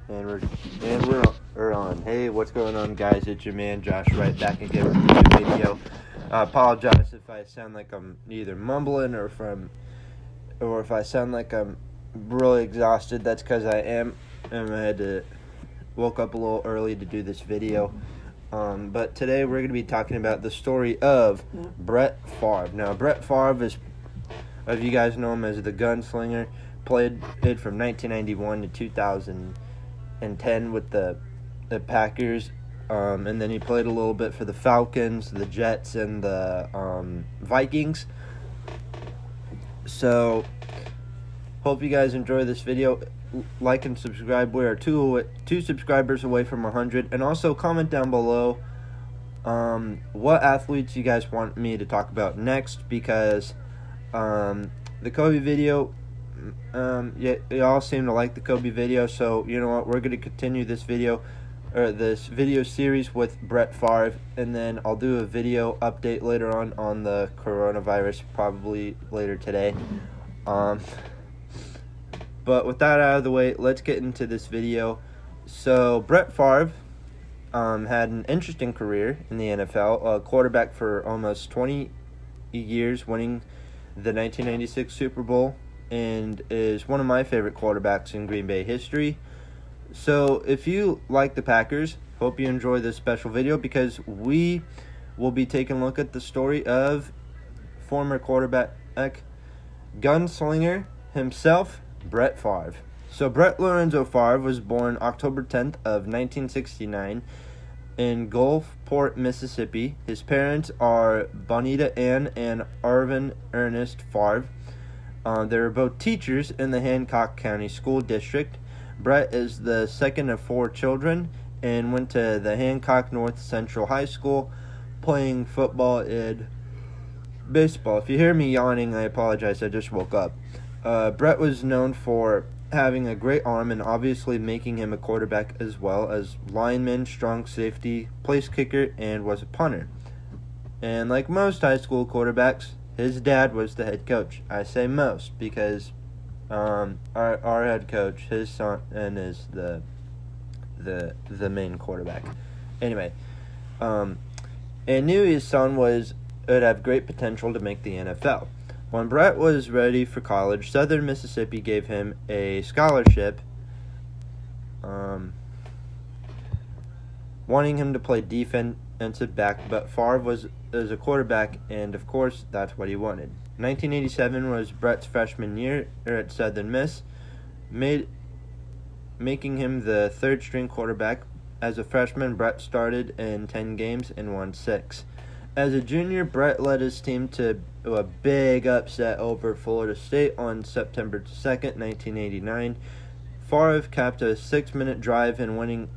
And we're on. Hey, what's going on, guys? It's your man Josh, right back again with a new video. I apologize if I sound like I'm either mumbling or if I sound like I'm really exhausted. That's because I am, and I had to woke up a little early to do this video. But today we're going to be talking about the story of Brett Favre. Now, Brett Favre is, if you guys know him as the gunslinger, played it from 1991 to 2010 with the Packers, and then he played a little bit for the Falcons, the Jets, and the Vikings. So, hope you guys enjoy this video. Like and subscribe. We are two subscribers away from 100, and also comment down below what athletes you guys want me to talk about next, because the Kobe video, you all seem to like the Kobe video, so you know what, we're going to continue this video series with Brett Favre, and then I'll do a video update later on the coronavirus, probably later today. But with that out of the way, let's get into this video. So Brett Favre had an interesting career in the NFL, a quarterback for almost 20 years, winning the 1996 Super Bowl, and is one of my favorite quarterbacks in Green Bay history. So if you like the Packers, hope you enjoy this special video, because we will be taking a look at the story of former quarterback, gunslinger himself, Brett Favre. So Brett Lorenzo Favre was born October 10th of 1969 in Gulfport, Mississippi. His parents are Bonita Ann and Arvin Ernest Favre. They were both teachers in the Hancock County School District. Brett is the second of four children and went to the Hancock North Central High School, playing football and baseball. If you hear me yawning, I apologize. I just woke up. Brett was known for having a great arm and obviously making him a quarterback, as well as lineman, strong safety, place kicker, and was a punter. And like most high school quarterbacks, his dad was the head coach. I say most because our head coach, his son, and is the main quarterback. Anyway, and knew his son would have great potential to make the NFL. When Brett was ready for college, Southern Mississippi gave him a scholarship, wanting him to play defensive back, but Favre was a quarterback, and of course, that's what he wanted. 1987 was Brett's freshman year at Southern Miss, making him the third-string quarterback. As a freshman, Brett started in 10 games and won 6. As a junior, Brett led his team to a big upset over Florida State on September 2nd, 1989. Favre capped a 6-minute drive in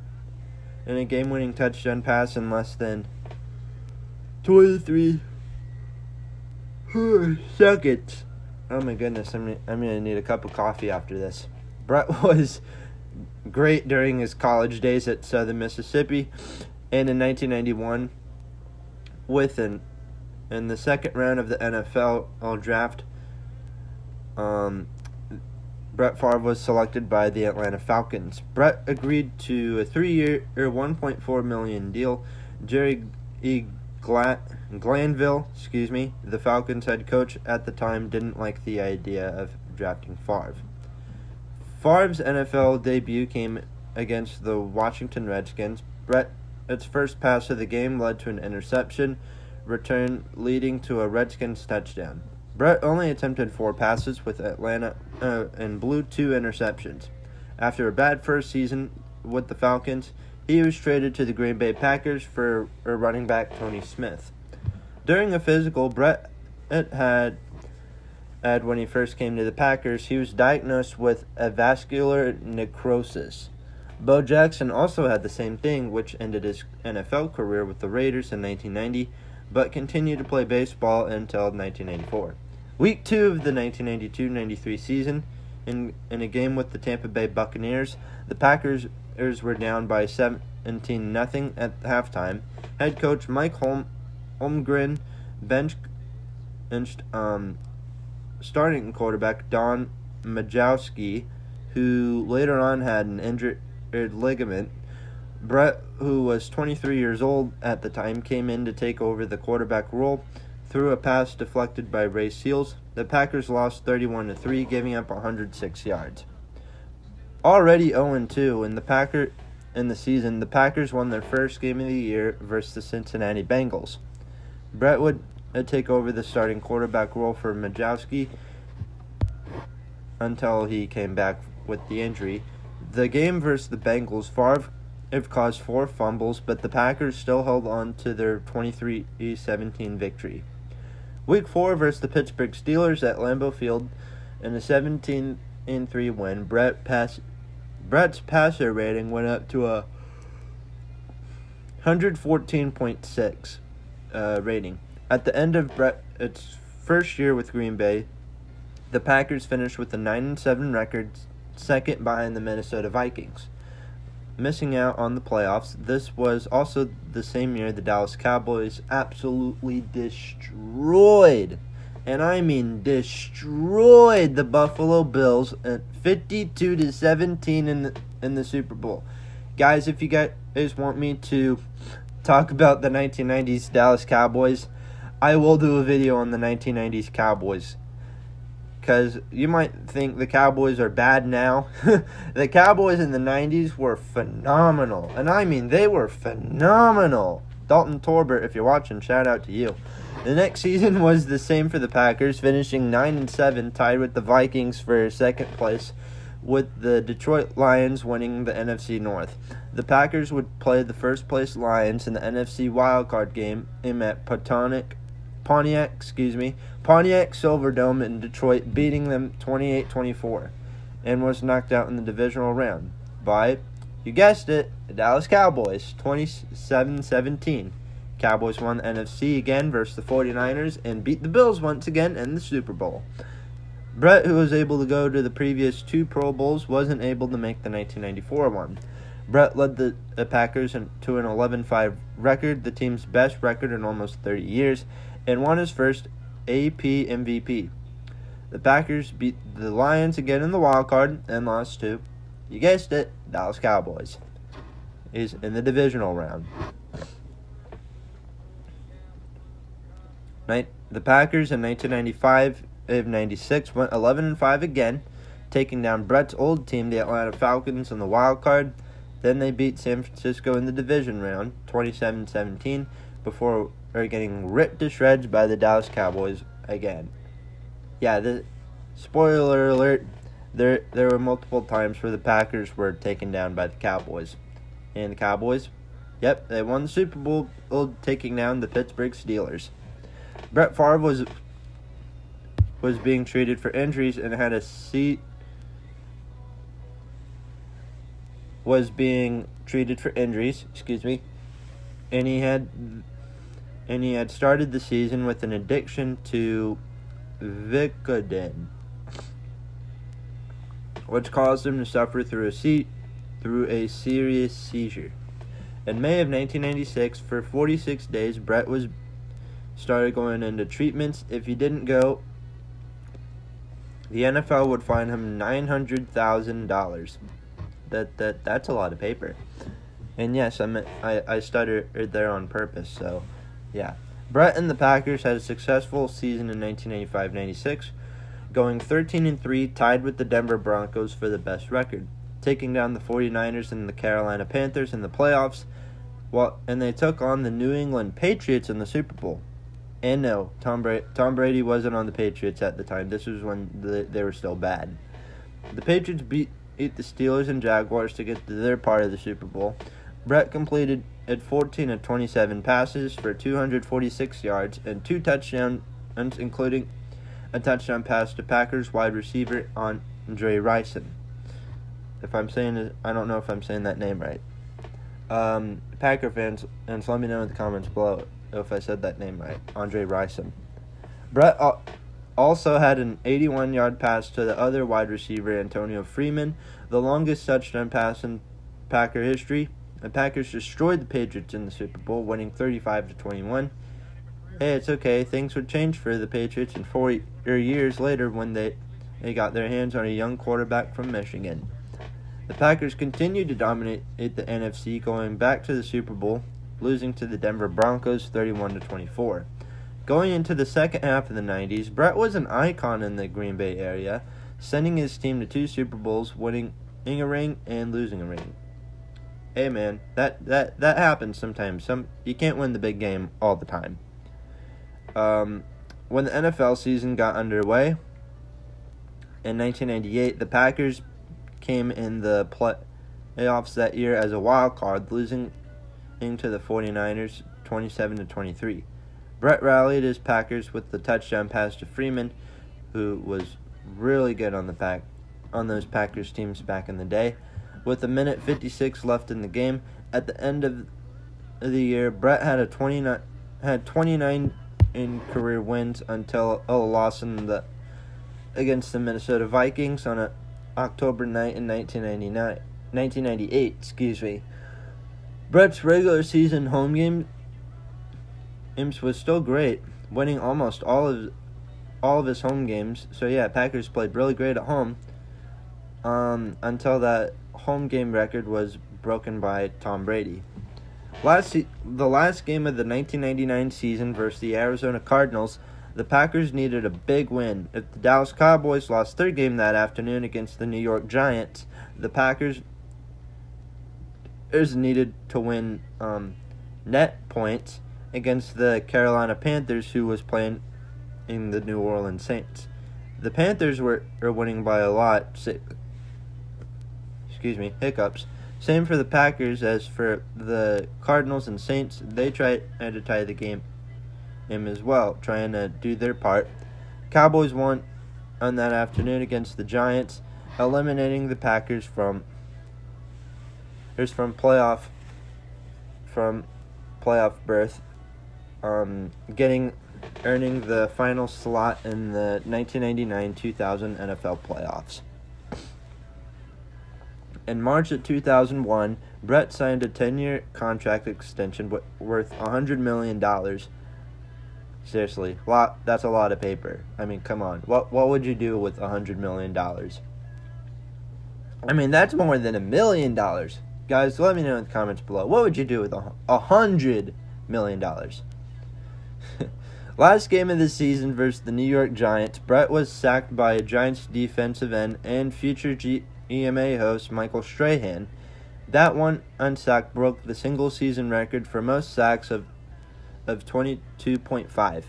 a game-winning touchdown pass in less than 23 seconds. Oh my goodness, I'm gonna need a cup of coffee after this. Brett was great during his college days at Southern Mississippi, and in 1991, in the second round of the NFL draft, Brett Favre was selected by the Atlanta Falcons. Brett agreed to a 3-year, $1.4 million deal. Jerry E. Glanville, the Falcons head coach at the time, didn't like the idea of drafting Favre. Favre's NFL debut came against the Washington Redskins. Brett's first pass of the game led to an interception return, leading to a Redskins touchdown. Brett only attempted 4 passes with Atlanta and blew 2 interceptions. After a bad first season with the Falcons, he was traded to the Green Bay Packers for running back Tony Smith. During a physical Brett had when he first came to the Packers, he was diagnosed with a vascular necrosis. Bo Jackson also had the same thing, which ended his NFL career with the Raiders in 1990, but continued to play baseball until 1994. Week 2 of the 1992-93 season, in a game with the Tampa Bay Buccaneers, the Packers were down by 17-0 at halftime. Head coach Mike Holmgren benched starting quarterback Don Majkowski, who later on had an ligament. Brett, who was 23 years old at the time, came in to take over the quarterback role. Threw a pass deflected by Ray Seals. The Packers lost 31-3, giving up 106 yards. Already 0-2 in the season, the Packers won their first game of the year versus the Cincinnati Bengals. Brett would take over the starting quarterback role for Majkowski until he came back with the injury. The game versus the Bengals, Favre caused 4 fumbles, but the Packers still held on to their 23-17 victory. Week 4 versus the Pittsburgh Steelers at Lambeau Field in a 17-3 win. Brett's passer rating went up to a 114.6 rating. At the end of Brett's first year with Green Bay, the Packers finished with a 9-7 record, second behind the Minnesota Vikings, missing out on the playoffs. This was also the same year the Dallas Cowboys absolutely destroyed, and I mean destroyed, the Buffalo Bills at 52-17 in the Super Bowl. Guys, if you guys want me to talk about the 1990s Dallas Cowboys, I will do a video on the 1990s Cowboys. Because you might think the Cowboys are bad now. The Cowboys in the 90s were phenomenal. And I mean, they were phenomenal. Dalton Torbert, if you're watching, shout out to you. The next season was the same for the Packers, finishing 9-7, tied with the Vikings for second place, with the Detroit Lions winning the NFC North. The Packers would play the first place Lions in the NFC wildcard game at Pontiac Silverdome in Detroit, beating them 28-24, and was knocked out in the divisional round by, you guessed it, the Dallas Cowboys, 27-17. Cowboys won the NFC again versus the 49ers and beat the Bills once again in the Super Bowl. Brett, who was able to go to the previous 2 Pro Bowls, wasn't able to make the 1994 one. Brett led the Packers to an 11-5 record, the team's best record in almost 30 years, and won his first AP MVP. The Packers beat the Lions again in the wild card and lost to, you guessed it, Dallas Cowboys. Is in the divisional round. The Packers in 1995-96 went 11-5 again, taking down Brett's old team, the Atlanta Falcons, in the wild card. Then they beat San Francisco in the division round, 27-17, before getting ripped to shreds by the Dallas Cowboys again. Yeah, the spoiler alert, there were multiple times where the Packers were taken down by the Cowboys. And the Cowboys, yep, they won the Super Bowl, taking down the Pittsburgh Steelers. Brett Favre was being treated for injuries and had and he had started the season with an addiction to Vicodin, which caused him to suffer through a serious seizure. In May of 1996, for 46 days, Brett started going into treatments. If he didn't go, the NFL would fine him $900,000. That's a lot of paper. And yes, I stuttered there on purpose, so yeah. Brett and the Packers had a successful season in 1995-96, going 13-3, tied with the Denver Broncos for the best record, taking down the 49ers and the Carolina Panthers in the playoffs, and they took on the New England Patriots in the Super Bowl. And no, Tom Brady wasn't on the Patriots at the time. This was when they were still bad. The Patriots beat the Steelers and Jaguars to get to their part of the Super Bowl. Brett completed at 14 of 27 passes for 246 yards and 2 touchdowns, including a touchdown pass to Packers wide receiver Andre Rison. If I'm saying it, I don't know if I'm saying that name right. Packer fans, and so let me know in the comments below if I said that name right. Andre Rison. Brett also had an 81-yard pass to the other wide receiver, Antonio Freeman, the longest touchdown pass in Packer history. The Packers destroyed the Patriots in the Super Bowl, winning 35-21. Hey, it's okay. Things would change for the Patriots in 4 years later when they got their hands on a young quarterback from Michigan. The Packers continued to dominate the NFC, going back to the Super Bowl, losing to the Denver Broncos 31-24. Going into the second half of the 90s, Brett was an icon in the Green Bay area, sending his team to 2 Super Bowls, winning a ring and losing a ring. Hey man, that happens sometimes. You can't win the big game all the time. When the NFL season got underway in 1998, the Packers came in the playoffs that year as a wild card, losing to the 49ers 27-23. Brett rallied his Packers with the touchdown pass to Freeman, who was really good on those Packers teams back in the day. With a minute 56 left in the game, at the end of the year, Brett had 29 in career wins until a loss against the Minnesota Vikings on October night in 1998. Brett's regular season home games was still great, winning almost all of his home games. So yeah, Packers played really great at home until that home game record was broken by Tom Brady. The last game of the 1999 season versus the Arizona Cardinals, the Packers needed a big win. If the Dallas Cowboys lost their game that afternoon against the New York Giants, the Packers needed to win net points against the Carolina Panthers, who was playing in the New Orleans Saints. The Panthers were winning by a lot. Hiccups. Same for the Packers as for the Cardinals and Saints. They tried to tie the game as well, trying to do their part. Cowboys won on that afternoon against the Giants, eliminating the Packers from playoff berth, earning the final slot in the 1999-2000 NFL playoffs. In March of 2001, Brett signed a 10-year contract extension worth $100 million. Seriously, that's a lot of paper. I mean, come on. What would you do with $100 million? I mean, that's more than $1 million. Guys, let me know in the comments below. What would you do with $100 million? Last game of the season versus the New York Giants, Brett was sacked by a Giants defensive end and future EMA host Michael Strahan. That one unsacked broke the single season record for most sacks of 22.5.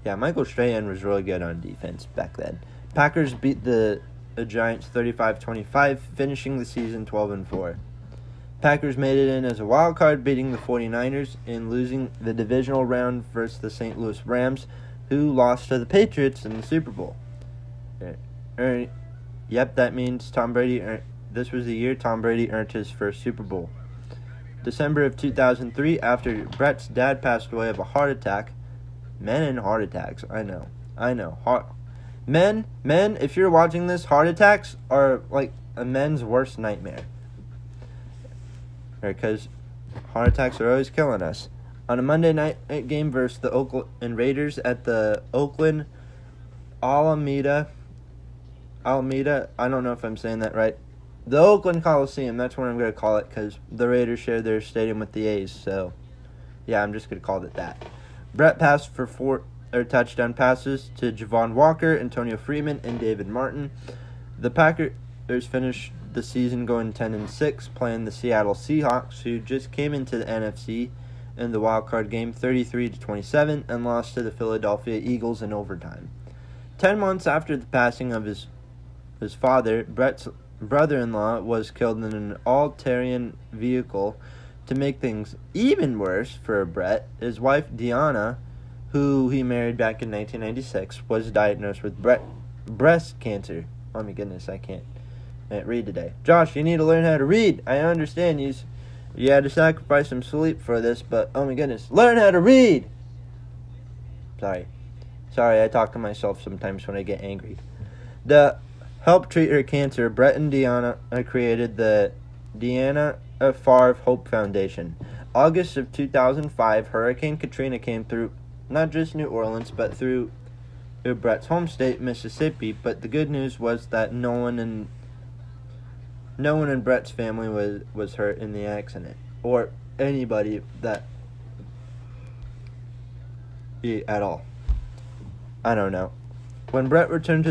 Yeah, Michael Strahan was really good on defense back then. Packers beat the Giants 35-25, finishing the season 12-4. Packers made it in as a wild card, beating the 49ers and losing the divisional round versus the St. Louis Rams, who lost to the Patriots in the Super Bowl. Yep, that means Tom Brady. This was the year Tom Brady earned his first Super Bowl. December of 2003, after Brett's dad passed away of a heart attack. Men and heart attacks. I know. Men, if you're watching this, heart attacks are like a men's worst nightmare. Because heart attacks are always killing us. On a Monday night game versus the Oakland Raiders at the Oakland Alameda, I don't know if I'm saying that right. The Oakland Coliseum, that's what I'm going to call it, because the Raiders share their stadium with the A's, so yeah, I'm just going to call it that. Brett passed for 4 touchdown passes to Javon Walker, Antonio Freeman, and David Martin. The Packers finished the season going 10-6, playing the Seattle Seahawks, who just came into the NFC in the wild card game 33-27 and lost to the Philadelphia Eagles in overtime. 10 months after the passing of his father, Brett's brother-in-law was killed in an all-terrain vehicle. To make things even worse for Brett, his wife Deanna, who he married back in 1996, was diagnosed with breast cancer. Oh my goodness, I can't read today. Josh, you need to learn how to read. I understand you had to sacrifice some sleep for this, but oh my goodness, learn how to read! Sorry, I talk to myself sometimes when I get angry. To help treat her cancer, Brett and Deanna created the Deanna Favre Hope Foundation. August of 2005, Hurricane Katrina came through not just New Orleans, but through Brett's home state, Mississippi. But the good news was that no one No one in Brett's family was hurt in the accident, or anybody that at all. I don't know. When Brett returned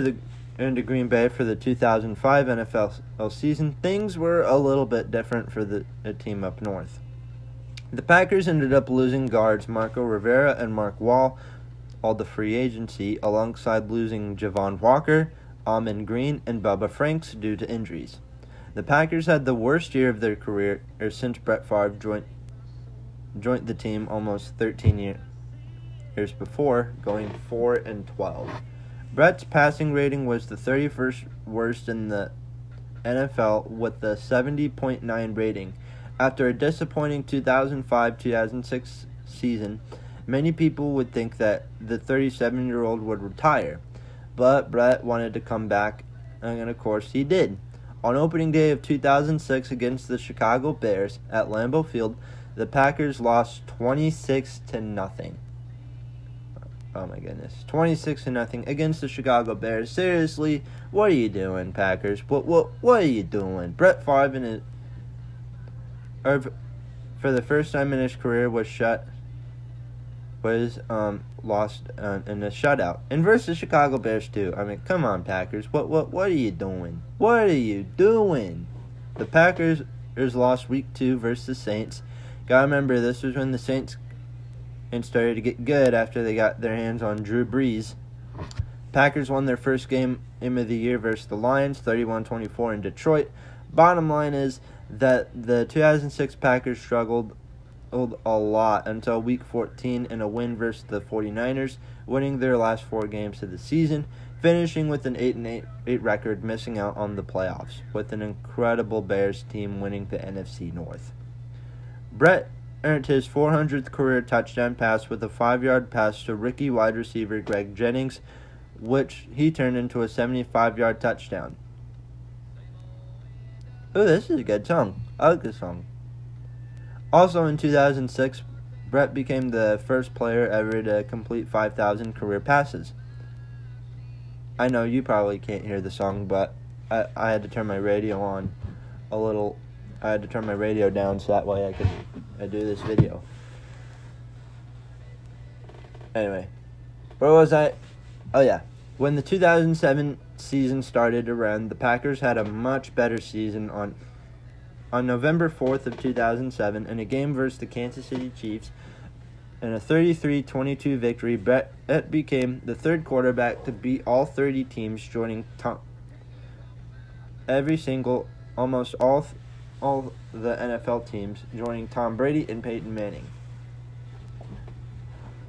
into Green Bay for the 2005 NFL season, things were a little bit different for the team up north. The Packers ended up losing guards Marco Rivera and Mark Wall, all the free agency, alongside losing Javon Walker, Amon Green, and Bubba Franks due to injuries. The Packers had the worst year of their career since Brett Favre joined the team almost 13 years before, going 4-12. Brett's passing rating was the 31st worst in the NFL with a 70.9 rating. After a disappointing 2005-2006 season, many people would think that the 37-year-old would retire, but Brett wanted to come back, and of course he did. On opening day of 2006 against the Chicago Bears at Lambeau Field, the Packers lost 26-0. Oh my goodness. 26-0 against the Chicago Bears. Seriously, what are you doing, Packers? What are you doing? Brett Favre for the first time in his career was lost in a shutout. And versus Chicago Bears too. I mean, come on, Packers. What are you doing? What are you doing? The Packers lost week 2 versus the Saints. Gotta remember, this was when the Saints started to get good after they got their hands on Drew Brees. Packers won their first game of the year versus the Lions, 31-24 in Detroit. Bottom line is that the 2006 Packers struggled a lot until week 14 in a win versus the 49ers, winning their last 4 games of the season, finishing with an 8-8 record, missing out on the playoffs, with an incredible Bears team winning the NFC North. Brett earned his 400th career touchdown pass with a 5-yard pass to rookie wide receiver Greg Jennings, which he turned into a 75-yard touchdown. Oh, this is a good song. I like this song. Also in 2006, Brett became the first player ever to complete 5,000 career passes. I know you probably can't hear the song, but I had to turn my radio on a little. I had to turn my radio down so that way I could do this video. Anyway, where was I? Oh yeah. When the 2007 season started around, the Packers had a much better season on November 4th of 2007 in a game versus the Kansas City Chiefs. In a 33-22 victory, Brett became the third quarterback to beat all 30 teams, joining almost all the NFL teams, joining Tom Brady and Peyton Manning.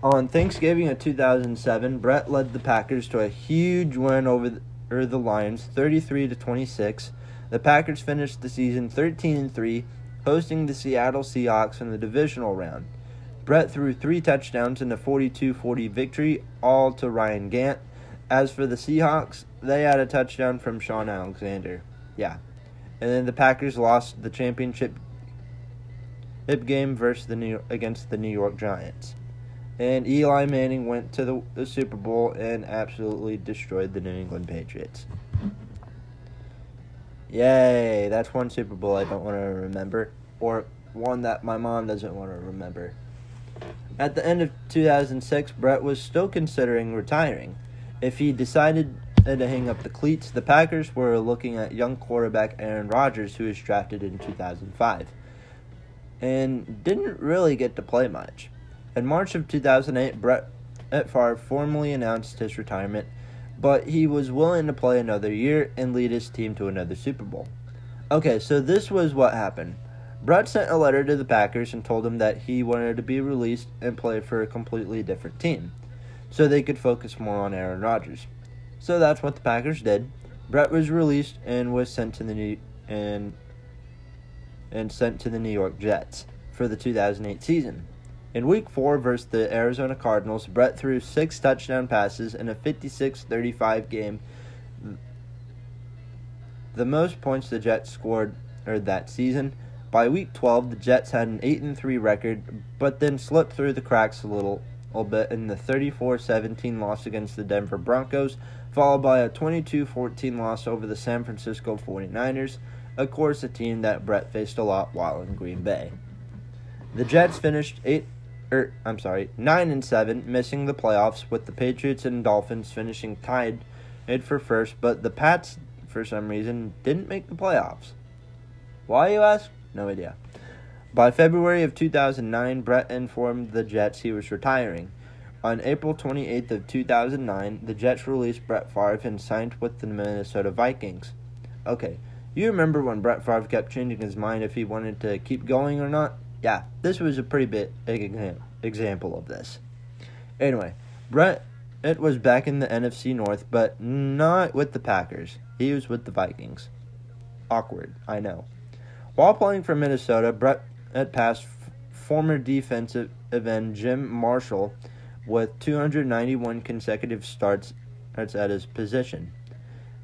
On Thanksgiving of 2007, Brett led the Packers to a huge win over the Lions, 33-26. The Packers finished the season 13-3, hosting the Seattle Seahawks in the divisional round. Brett threw 3 touchdowns in a 42-40 victory, all to Ryan Gant. As for the Seahawks, they had a touchdown from Sean Alexander. Yeah. And then the Packers lost the championship game against the New York Giants. And Eli Manning went to the Super Bowl and absolutely destroyed the New England Patriots. Yay, that's one Super Bowl I don't want to remember, or one that my mom doesn't want to remember. At the end of 2006, Brett was still considering retiring. If he decided to hang up the cleats, the Packers were looking at young quarterback Aaron Rodgers, who was drafted in 2005, and didn't really get to play much. In March of 2008, Brett Favre formally announced his retirement, but he was willing to play another year and lead his team to another Super Bowl. Okay, so this was what happened. Brett sent a letter to the Packers and told them that he wanted to be released and play for a completely different team, so they could focus more on Aaron Rodgers. So that's what the Packers did. Brett was released and was sent to the New York Jets for the 2008 season. In Week 4 versus the Arizona Cardinals, Brett threw 6 touchdown passes in a 56-35 game, the most points the Jets scored that season. By Week 12, the Jets had an 8-3 record, but then slipped through the cracks a little albeit in the 34-17 loss against the Denver Broncos, followed by a 22-14 loss over the San Francisco 49ers, of course a team that Brett faced a lot while in Green Bay. The Jets finished 9-7, missing the playoffs, with the Patriots and Dolphins finishing tied for first, but the Pats, for some reason, didn't make the playoffs. Why, you ask? No idea. By February of 2009, Brett informed the Jets he was retiring. On April 28th of 2009, the Jets released Brett Favre and signed with the Minnesota Vikings. Okay, you remember when Brett Favre kept changing his mind if he wanted to keep going or not? Yeah, this was a pretty big example of this. Anyway, Brett was back in the NFC North, but not with the Packers. He was with the Vikings. Awkward, I know. While playing for Minnesota, Brett had passed former defensive end Jim Marshall with 291 consecutive starts at his position.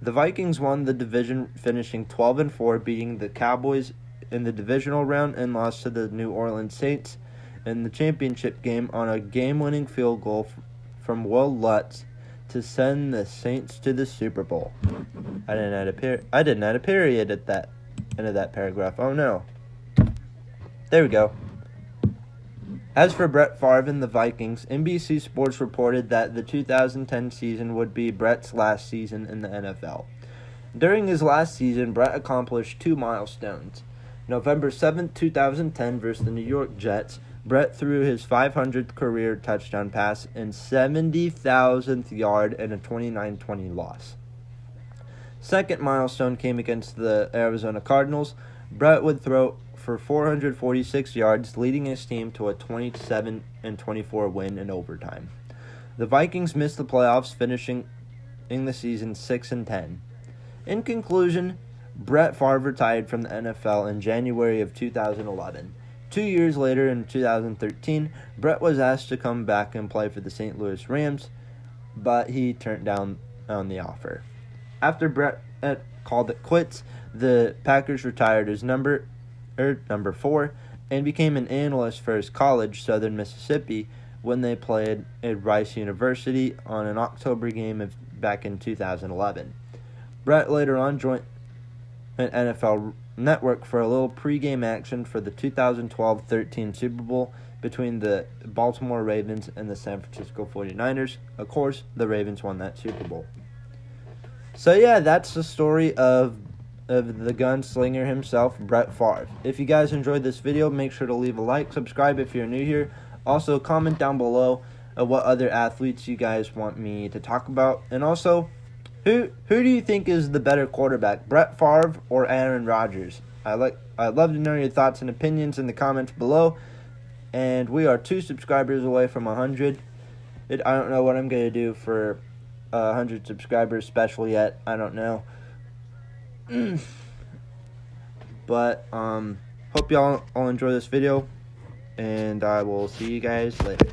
The Vikings won the division, finishing 12-4, beating the Cowboys in the divisional round and lost to the New Orleans Saints in the championship game on a game-winning field goal from Will Lutz to send the Saints to the Super Bowl. I didn't add a period at that end of that paragraph. Oh no. There we go. As for Brett Favre and the Vikings, NBC Sports reported that the 2010 season would be Brett's last season in the NFL. During his last season, Brett accomplished 2 milestones. November 7, 2010 versus the New York Jets, Brett threw his 500th career touchdown pass in 70,000th yard in a 29-20 loss. Second milestone came against the Arizona Cardinals. Brett would throw for 446 yards, leading his team to a 27-24 win in overtime. The Vikings missed the playoffs, finishing in the season 6-10. In conclusion, Brett Favre retired from the NFL in January of 2011. 2 years later, in 2013, Brett was asked to come back and play for the St. Louis Rams, but he turned down on the offer. After Brett called it quits, the Packers retired his number 4 and became an analyst for his college, Southern Mississippi, when they played at Rice University on an October game back in 2011. Brett later on joined an NFL Network for a little pregame action for the 2012-13 Super Bowl between the Baltimore Ravens and the San Francisco 49ers. Of course, the Ravens won that Super Bowl. So yeah, that's the story of the gunslinger himself, Brett Favre. If you guys enjoyed this video, make sure to leave a like, subscribe if you're new here. Also, comment down below what other athletes you guys want me to talk about. And also, who do you think is the better quarterback, Brett Favre or Aaron Rodgers? I'd love to know your thoughts and opinions in the comments below. And we are 2 subscribers away from 100. I don't know what I'm going to do for 100 subscribers special yet. I don't know. But hope y'all all enjoy this video, and I will see you guys later.